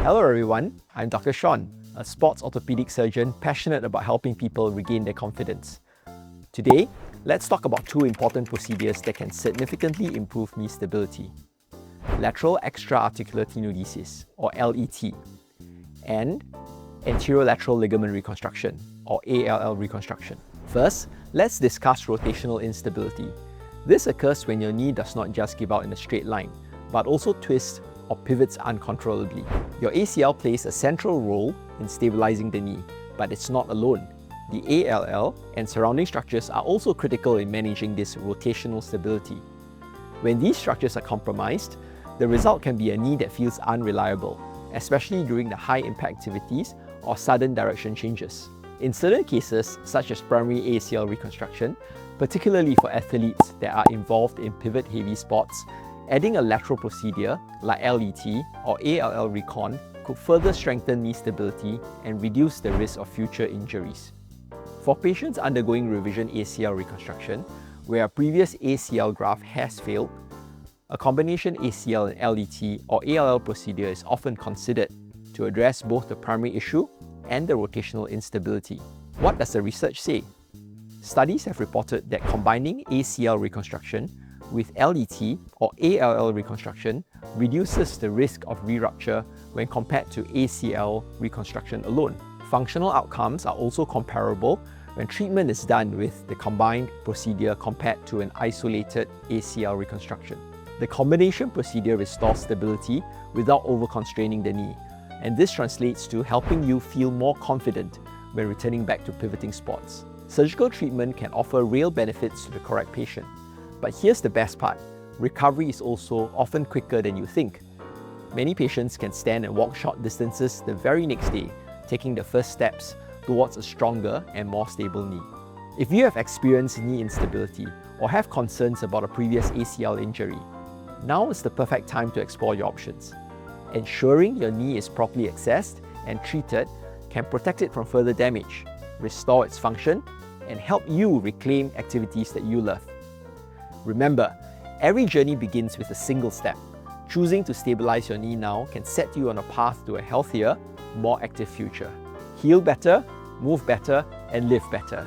Hello everyone, I'm Dr. Sean, a sports orthopedic surgeon passionate about helping people regain their confidence. Today, let's talk about two important procedures that can significantly improve knee stability: lateral extra-articular tenodesis, or LET, and anterolateral ligament reconstruction, or ALL reconstruction. First, let's discuss rotational instability. This occurs when your knee does not just give out in a straight line, but also twists or pivots uncontrollably. Your ACL plays a central role in stabilizing the knee, but it's not alone. The ALL and surrounding structures are also critical in managing this rotational stability. When these structures are compromised, the result can be a knee that feels unreliable, especially during the high-impact activities or sudden direction changes. In certain cases, such as primary ACL reconstruction, particularly for athletes that are involved in pivot-heavy sports, adding a lateral procedure like LET or ALL recon could further strengthen knee stability and reduce the risk of future injuries. For patients undergoing revision ACL reconstruction, where a previous ACL graft has failed, a combination ACL and LET or ALL procedure is often considered to address both the primary issue and the rotational instability. What does the research say? Studies have reported that combining ACL reconstruction with LET or ALL reconstruction reduces the risk of re-rupture when compared to ACL reconstruction alone. Functional outcomes are also comparable when treatment is done with the combined procedure compared to an isolated ACL reconstruction. The combination procedure restores stability without over-constraining the knee, and this translates to helping you feel more confident when returning back to pivoting sports. Surgical treatment can offer real benefits to the correct patient. But here's the best part: recovery is also often quicker than you think. Many patients can stand and walk short distances the very next day, taking the first steps towards a stronger and more stable knee. If you have experienced knee instability or have concerns about a previous ACL injury, now is the perfect time to explore your options. Ensuring your knee is properly assessed and treated can protect it from further damage, restore its function, and help you reclaim activities that you love. Remember, every journey begins with a single step. Choosing to stabilize your knee now can set you on a path to a healthier, more active future. Heal better, move better, and live better.